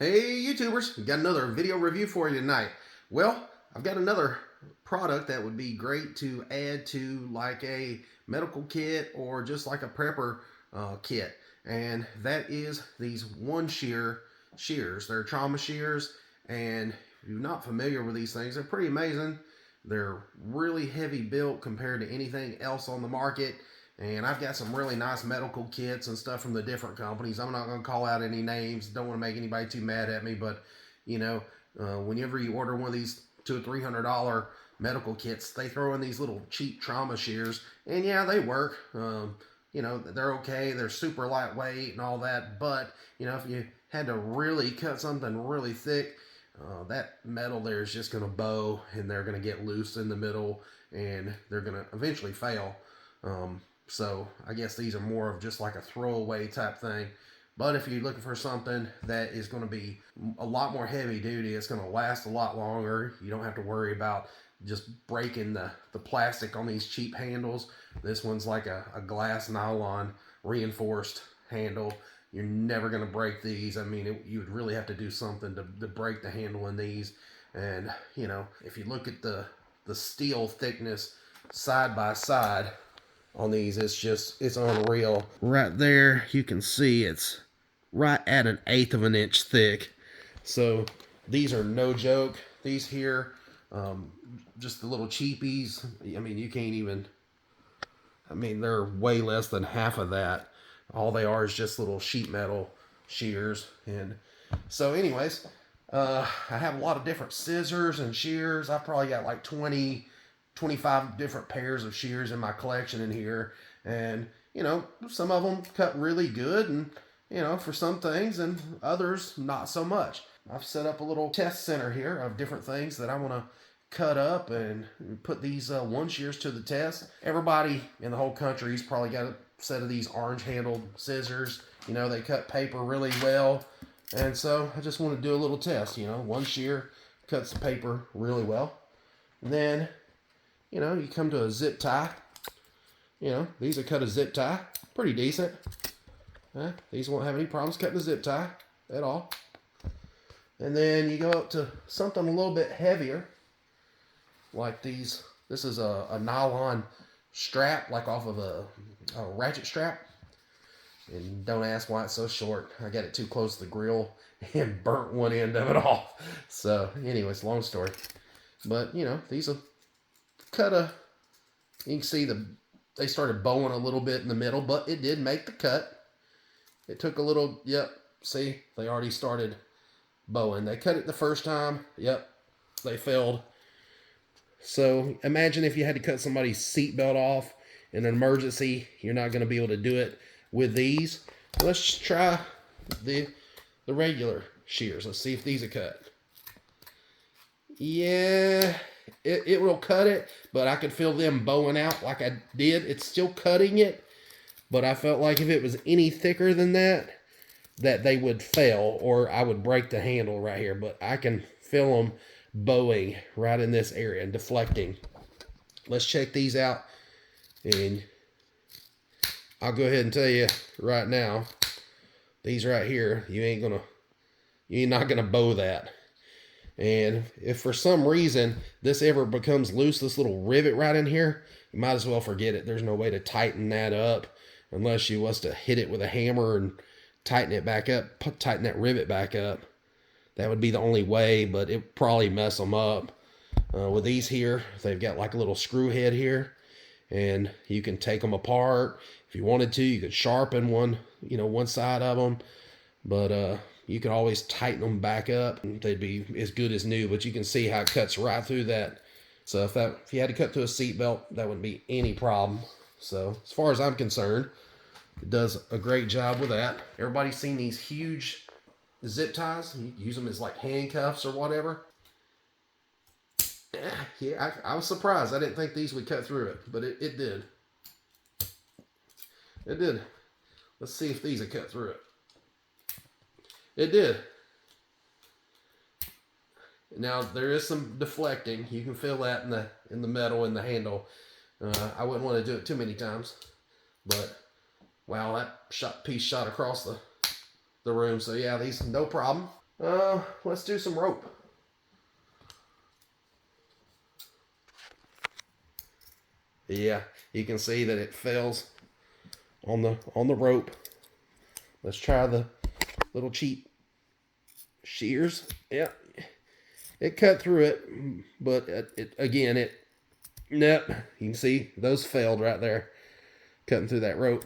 Hey YouTubers, we got another video review for you tonight. Well, I've got another product that would be great to add to like a medical kit or just like a prepper kit. And that is these one shear shears. They're trauma shears, and if you're not familiar with these things, they're pretty amazing. They're really heavy built compared to anything else on the market. And I've got some really nice medical kits and stuff from the different companies. I'm not going to call out any names. Don't want to make anybody too mad at me. But, you know, whenever you order one of these $200 or $300 medical kits, they throw in these little cheap trauma shears. And, yeah, they work. You know, they're okay. They're super lightweight and all that. But, you know, if you had to really cut something really thick, that metal there is just going to bow, and they're going to get loose in the middle, and they're going to eventually fail. So I guess these are more of just like a throwaway type thing. But if you're looking for something that is going to be a lot more heavy duty, it's going to last a lot longer. You don't have to worry about just breaking the plastic on these cheap handles. This one's like a glass nylon reinforced handle. You're never going to break these. I mean, you would really have to do something to break the handle in these. And, you know, if you look at the steel thickness side by side on these, it's unreal. Right there, you can see it's right at 1/8 of an inch thick. So these are no joke. These here, just the little cheapies. I mean, you can't even, I mean, they're way less than half of that. All they are is just little sheet metal shears. And so anyways, I have a lot of different scissors and shears. I've probably got like 25 different pairs of shears in my collection in here. And, you know, some of them cut really good, and, you know, for some things, and others not so much. I've set up a little test center here of different things that I want to cut up and put these one shears to the test. Everybody in the whole country's probably got a set of these orange handled scissors. You know, they cut paper really well. And so I just want to do a little test. You know, one shear cuts the paper really well. And then, you know, you come to a zip tie. You know, these are cut a zip tie. Pretty decent. These won't have any problems cutting a zip tie at all. And then you go up to something a little bit heavier, like these. This is a nylon strap, like off of a ratchet strap. And don't ask why it's so short. I got it too close to the grill and burnt one end of it off. So, anyways, long story. But, you know, these will cut you can see they started bowing a little bit in the middle, but it did make the cut. It took a little, yep, see, they already started bowing. They cut it the first time, yep, they failed. So imagine if you had to cut somebody's seatbelt off in an emergency. You're not going to be able to do it with these. Let's try the regular shears. Let's see if these are cut. Yeah, it will cut it, but I could feel them bowing out like I did. It's still cutting it, but I felt like if it was any thicker than that they would fail, or I would break the handle right here. But I can feel them bowing right in this area and deflecting. Let's check these out, and I'll go ahead and tell you right now, these right here, you're not gonna bow that. And if for some reason this ever becomes loose, this little rivet right in here, you might as well forget it. There's no way to tighten that up unless you was to hit it with a hammer and tighten it back up, tighten that rivet back up. That would be the only way, but it probably mess them up. With these here, they've got like a little screw head here, and you can take them apart. If you wanted to, you could sharpen one side of them, but you could always tighten them back up. They'd be as good as new, but you can see how it cuts right through that. So if you had to cut through a seatbelt, that wouldn't be any problem. So as far as I'm concerned, it does a great job with that. Everybody's seen these huge zip ties. You use them as like handcuffs or whatever. Yeah, I was surprised. I didn't think these would cut through it, but it did. It did. Let's see if these would cut through it. It did. Now there is some deflecting. You can feel that in the metal in the handle. I wouldn't want to do it too many times, but wow, that piece shot across the room. So yeah, these no problem. Let's do some rope. Yeah, you can see that it fails on the rope. Let's try the little cheap shears. Yeah, it cut through it, but nope. You can see those failed right there, cutting through that rope.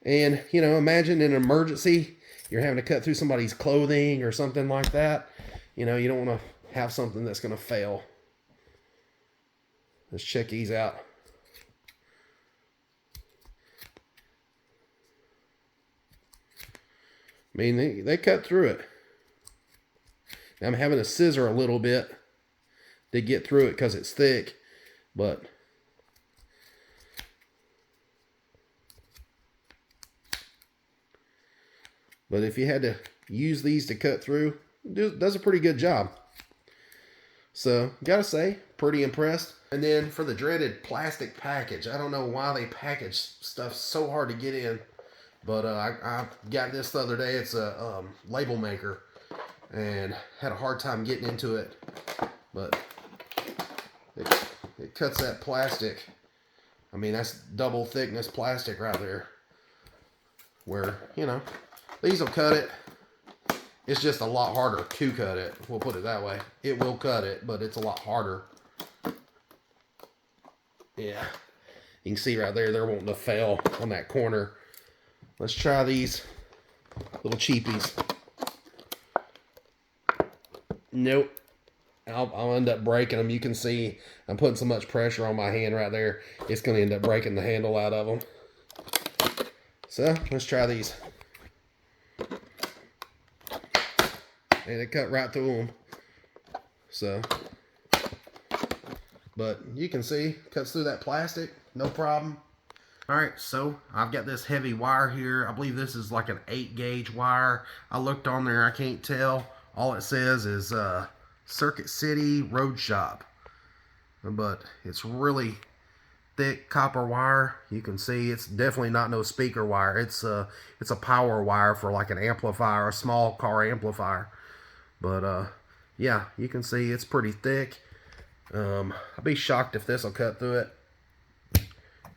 And imagine in an emergency, you're having to cut through somebody's clothing or something like that. You don't want to have something that's going to fail. Let's check these out. I mean, they cut through it. Now I'm having to scissor a little bit to get through it because it's thick, but if you had to use these to cut through, it does a pretty good job. So, gotta say, pretty impressed. And then for the dreaded plastic package, I don't know why they package stuff so hard to get in, but I got this the other day. It's a label maker, and had a hard time getting into it, but it cuts that plastic. I mean, that's double thickness plastic right there, where, these will cut it. It's just a lot harder to cut it. We'll put it that way. It will cut it, but it's a lot harder. Yeah. You can see right there, they're wanting to fail on that corner. Let's try these little cheapies. Nope. I'll end up breaking them. You can see I'm putting so much pressure on my hand right there. It's going to end up breaking the handle out of them. So, let's try these. And it cut right through them. So, but you can see, cuts through that plastic, no problem. Alright, so I've got this heavy wire here. I believe this is like an 8-gauge wire. I looked on there, I can't tell. All it says is Circuit City Road Shop. But it's really thick copper wire. You can see it's definitely not no speaker wire. It's a power wire for like an amplifier, a small car amplifier. But yeah, you can see it's pretty thick. I'd be shocked if this will cut through it.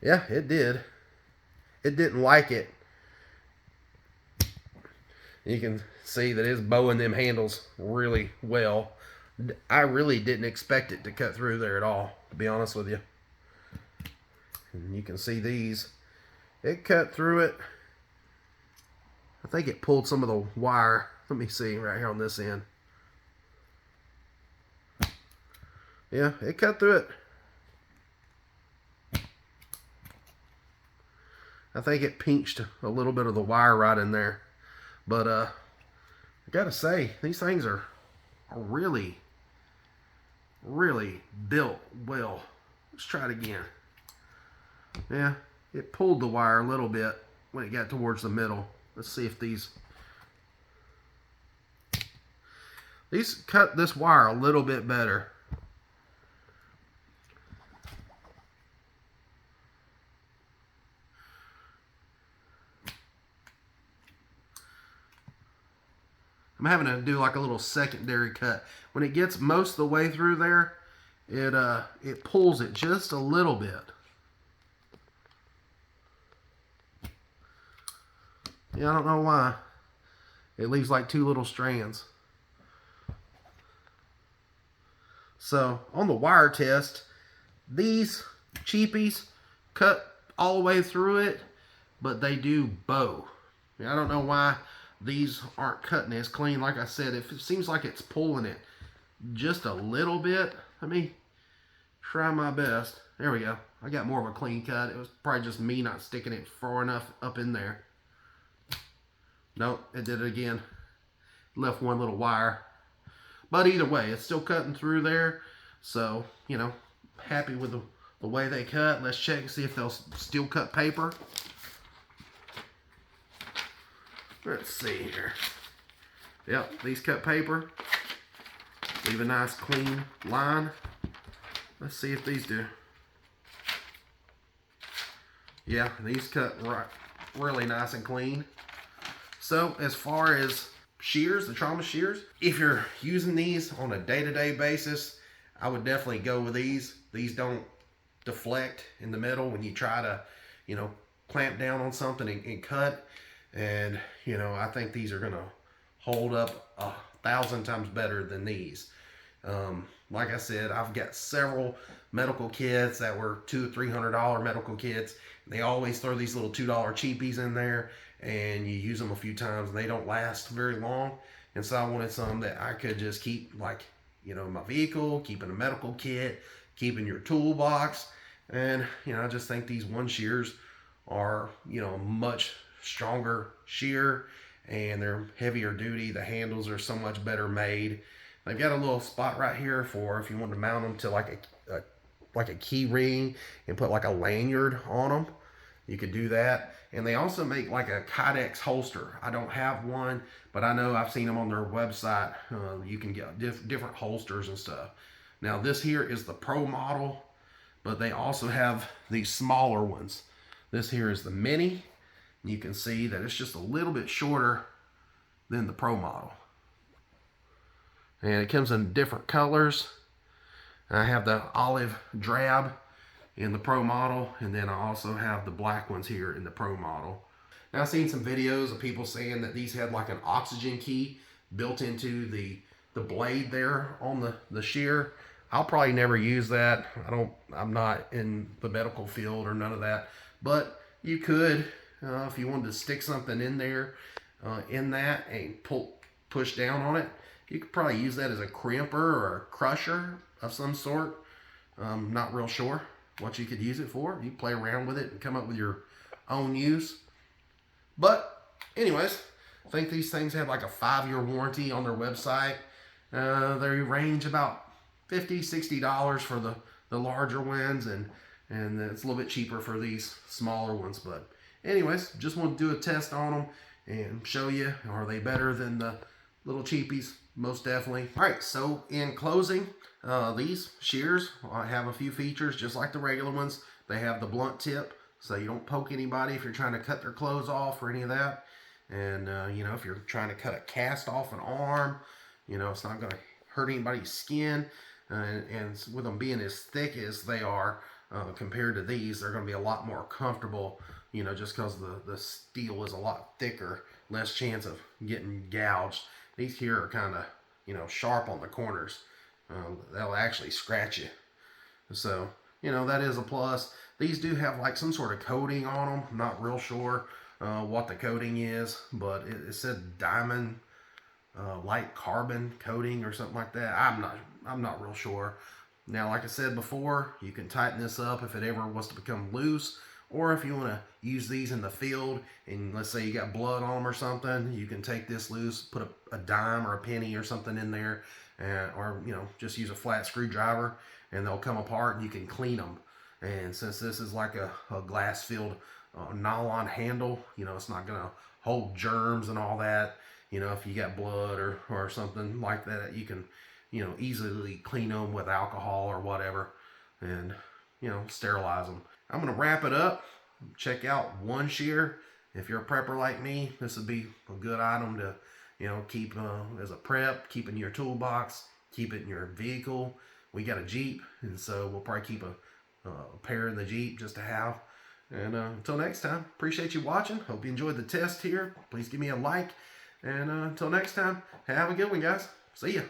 Yeah, it did. It didn't like it. You can see that it's bowing them handles really well. I really didn't expect it to cut through there at all, to be honest with you. And you can see these. It cut through it. I think it pulled some of the wire. Let me see right here on this end. Yeah, it cut through it. I think it pinched a little bit of the wire right in there. But I gotta say, these things are really, really built well. Let's try it again. Yeah, it pulled the wire a little bit when it got towards the middle. Let's see if these cut this wire a little bit better. I'm having to do like a little secondary cut. When it gets most of the way through there, it pulls it just a little bit. Yeah, I don't know why. It leaves like 2 little strands. So, on the wire test, these cheapies cut all the way through it, but they do bow. I don't know why these aren't cutting as clean. Like I said, it seems like it's pulling it just a little bit. Let me try my best. There we go. I got more of a clean cut. It was probably just me not sticking it far enough up in there. Nope, it did it again. Left one little wire. But either way, it's still cutting through there. So, happy with the way they cut. Let's check and see if they'll still cut paper. Let's see here. Yep, these cut paper. Leave a nice clean line. Let's see if these do. Yeah, these cut really nice and clean. So as far as shears, the trauma shears. If you're using these on a day-to-day basis, I would definitely go with these. These don't deflect in the middle when you try to, you know, clamp down on something and cut. And, you know, I think these are gonna hold up 1,000 times better than these. Like I said, I've got several medical kits that were $200 or $300 medical kits. They always throw these little $2 cheapies in there, and you use them a few times and they don't last very long. And so I wanted some that I could just keep, like, you know, in my vehicle, keeping a medical kit, keeping your toolbox. And, you know, I just think these one shears are, you know, much stronger shear, and they're heavier duty. The handles are so much better made. They've got a little spot right here for if you want to mount them to like a key ring and put like a lanyard on them. You could do that. And they also make like a Kydex holster. I don't have one, but I know I've seen them on their website. You can get different holsters and stuff. Now this here is the Pro model, but they also have these smaller ones. This here is the Mini. You can see that it's just a little bit shorter than the Pro model. And it comes in different colors. I have the olive drab in the Pro model, and then I also have the black ones here in the Pro model. Now I've seen some videos of people saying that these had like an oxygen key built into the blade there on the shear. I'll probably never use that. I'm not in the medical field or none of that, but you could if you wanted to stick something in there in that and push down on it. You could probably use that as a crimper or a crusher of some sort. I'm not real sure what you could use it for. You play around with it and come up with your own use. But anyways, I think these things have like a 5-year warranty on their website. They range about $50, $60 for the larger ones, and it's a little bit cheaper for these smaller ones. But anyways, just want to do a test on them and show you, are they better than the little cheapies? Most definitely. All right, so in closing, these shears have a few features just like the regular ones. They have the blunt tip, so you don't poke anybody if you're trying to cut their clothes off or any of that. And you know, if you're trying to cut a cast off an arm, you know, it's not going to hurt anybody's skin. And with them being as thick as they are compared to these, they're going to be a lot more comfortable, you know, just because the steel is a lot thicker, less chance of getting gouged. These here are kind of, you know, sharp on the corners. They'll actually scratch you. So, you know, that is a plus. These do have like some sort of coating on them. I'm not real sure what the coating is, but it said diamond light carbon coating or something like that. I'm not real sure. Now, like I said before, you can tighten this up if it ever was to become loose, or if you want to use these in the field and let's say you got blood on them or something, you can take this loose, put a dime or a penny or something in there, or, you know, just use a flat screwdriver and they'll come apart and you can clean them. And since this is like a glass filled nylon handle, you know, it's not going to hold germs and all that. You know, if you got blood or something like that, you can, you know, easily clean them with alcohol or whatever and, you know, sterilize them. I'm going to wrap it up. Check out one shear. If you're a prepper like me, this would be a good item to, you know, keep as a prep, keep in your toolbox, keep it in your vehicle. We got a Jeep, and so we'll probably keep a pair in the Jeep just to have. And until next time, appreciate you watching. Hope you enjoyed the test here. Please give me a like. And until next time, have a good one, guys. See ya.